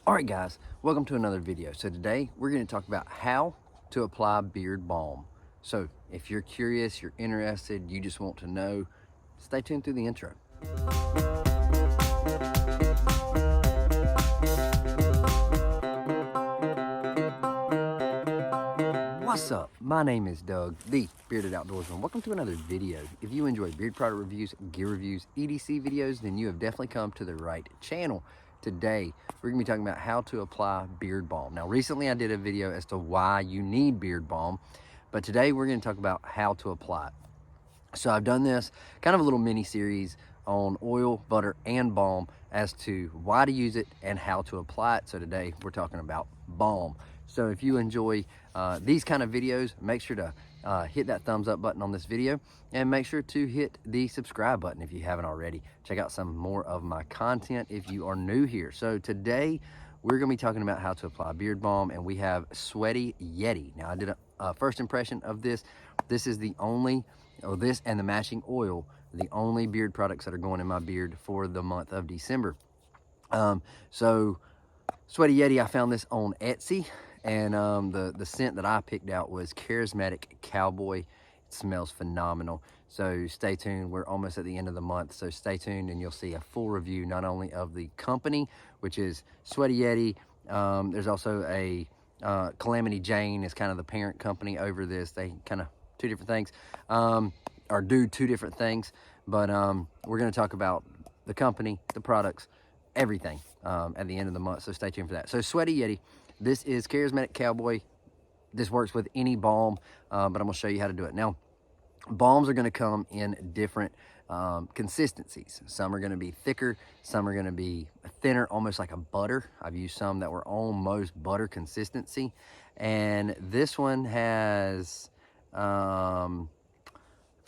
Alright guys, welcome to another video. So today we're going to talk about how to apply beard balm. So if you're curious, you're interested, you just want to know, stay tuned through the intro. What's up? My name is Doug, the Bearded Outdoorsman. Welcome to another video. If you enjoy beard product reviews, gear reviews, EDC videos, then you have definitely come to the right channel. Today, we're gonna be talking about how to apply beard balm. Now, recently I did a video as to why you need beard balm, but today we're gonna talk about how to apply it. So I've done this kind of a little mini series on oil, butter, and balm as to why to use it and how to apply it. So today we're talking about balm. So if you enjoy these kind of videos, make sure to hit that thumbs up button on this video and make sure to hit the subscribe button if you haven't already. Check out some more of my content if you are new here. So today we're gonna be talking about how to apply beard balm, and we have Sweaty Yeti. Now I did a first impression of this. This is the only, this and the matching oil, the only beard products that are going in my beard for the month of December. So Sweaty Yeti, I found this on Etsy, and the scent that I picked out was Charismatic Cowboy. It smells phenomenal. So stay tuned. We're almost at the end of the month, so stay tuned and you'll see a full review not only of the company, which is Sweaty Yeti. There's also a Calamity Jane is kind of the parent company over this. They kind of two different things, or do two different things, but we're going to talk about the company, the products, everything at the end of the month, so stay tuned for that. So Sweaty Yeti, this is Charismatic Cowboy. This works with any balm, but I'm going to show you how to do it. Now, balms are going to come in different consistencies. Some are going to be thicker, some are going to be thinner, almost like a butter. I've used some that were almost butter consistency, and this one has, if I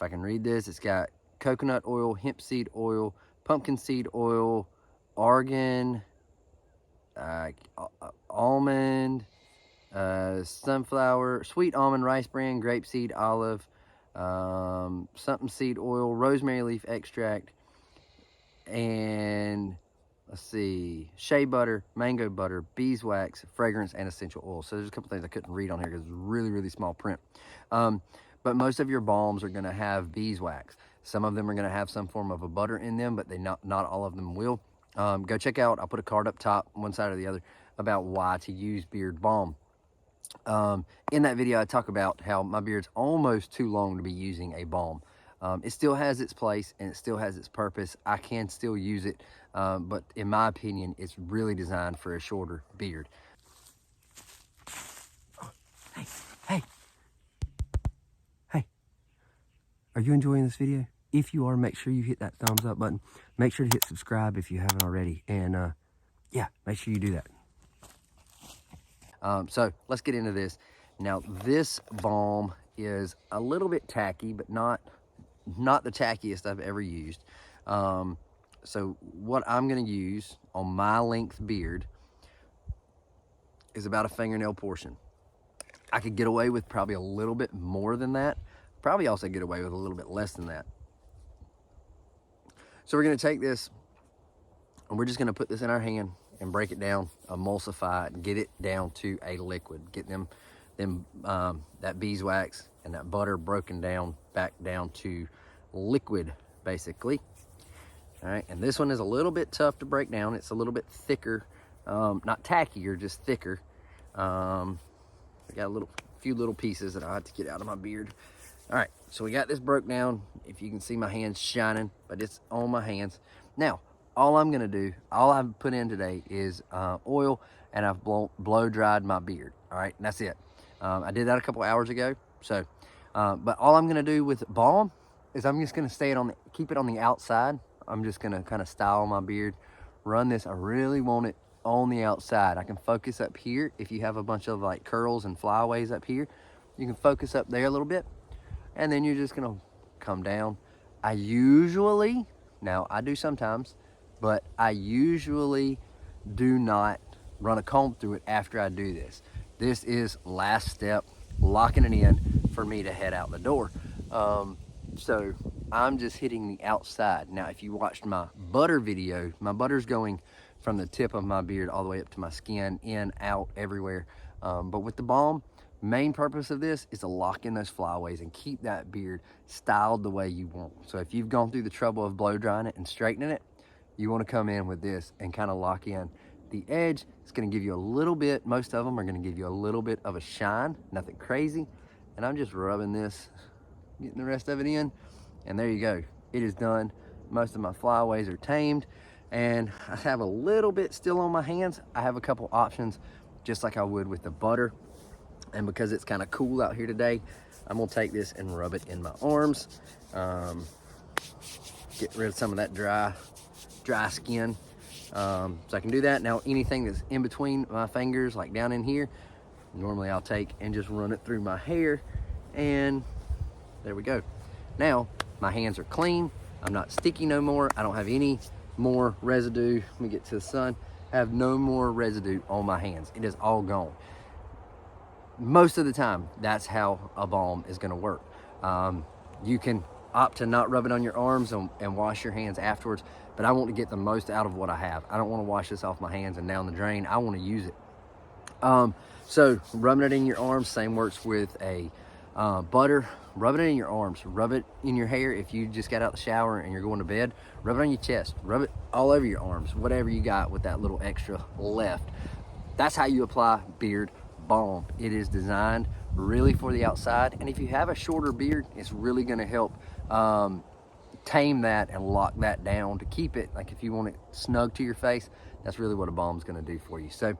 can read this, it's got coconut oil, hemp seed oil, pumpkin seed oil, argan, almond, sunflower, sweet almond, rice bran, grapeseed, olive, something seed oil, rosemary leaf extract, and let's see, shea butter, mango butter, beeswax, fragrance, and essential oil. So there's a couple things I couldn't read on here because it's really, really small print. But most of your balms are going to have beeswax. Some of them are going to have some form of a butter in them, but not all of them will. Go check out, I'll put a card up top, one side or the other, about why to use beard balm. In that video, I talk about how my beard's almost too long to be using a balm. It still has its place and it still has its purpose. I can still use it, but in my opinion, it's really designed for a shorter beard. Hey. Are you enjoying this video? If you are, make sure you hit that thumbs up button. Make sure to hit subscribe if you haven't already. And yeah, make sure you do that. So let's get into this. Now, this balm is a little bit tacky, but not the tackiest I've ever used. So what I'm going to use on my length beard is about a fingernail portion. I could get away with probably a little bit more than that. Probably also get away with a little bit less than that. So we're going to take this and we're just going to put this in our hand and break it down, emulsify it, and get it down to a liquid. Get that beeswax and that butter broken down back down to liquid, basically. All right, and this one is a little bit tough to break down. It's a little bit thicker, not tackier, just thicker. I got a few little pieces that I have to get out of my beard. All right, so we got this broke down. If you can see my hands shining, but it's on my hands. Now, all I'm gonna do, all I've put in today is oil, and I've blow dried my beard. All right, and that's it. I did that a couple hours ago. So, but all I'm gonna do with balm is I'm just gonna keep it on the outside. I'm just gonna kind of style my beard, run this. I really want it on the outside. I can focus up here. If you have a bunch of like curls and flyaways up here, you can focus up there a little bit. And then you're just gonna come down. I usually, now I do sometimes, but I usually do not run a comb through it after I do this. This is last step, locking it in for me to head out the door. So I'm just hitting the outside. Now, if you watched my butter video, my butter's going from the tip of my beard all the way up to my skin, in, out, everywhere. But with the balm, main purpose of this is to lock in those flyaways and keep that beard styled the way you want. So if you've gone through the trouble of blow drying it and straightening it, you want to come in with this and kind of lock in the edge. It's going to give you a little bit, most of them are going to give you a little bit of a shine, nothing crazy. And I'm just rubbing this, getting the rest of it in, and there you go. It is done. Most of my flyaways are tamed, and I have a little bit still on my hands. I have a couple options, just like I would with the butter. And because it's kind of cool out here today, I'm gonna take this and rub it in my arms. Get rid of some of that dry skin. So I can do that. Now anything that's in between my fingers, like down in here, normally I'll take and just run it through my hair, and there we go. Now my hands are clean. I'm not sticky no more. I don't have any more residue. Let me get to the sun. I have no more residue on my hands. It is all gone. Most of the time, that's how a balm is gonna work. You can opt to not rub it on your arms and wash your hands afterwards, but I want to get the most out of what I have. I don't want to wash this off my hands and down the drain. I want to use it. So rubbing it in your arms, same works with a butter. Rub it in your arms, rub it in your hair. If you just got out the shower and you're going to bed, rub it on your chest, rub it all over your arms, whatever you got with that little extra left. That's how you apply beard balm. It is designed really for the outside, and if you have a shorter beard, it's really going to help tame that and lock that down to keep it, like if you want it snug to your face, that's really what a balm is going to do for you. So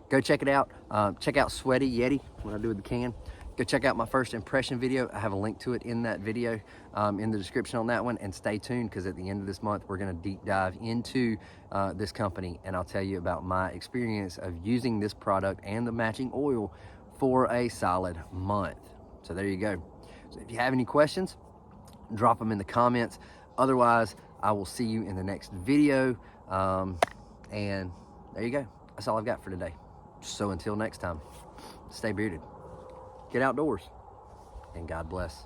go check it out. Check out Sweaty Yeti, what I do with the can. Go check out my first impression video. I have a link to it in that video, in the description on that one, and stay tuned, because at the end of this month we're going to deep dive into this company, and I'll tell you about my experience of using this product and the matching oil for a solid month. So there you go. So if you have any questions, drop them in the comments. Otherwise, I will see you in the next video, and there you go. That's all I've got for today. So until next time, stay bearded, get outdoors, and God bless.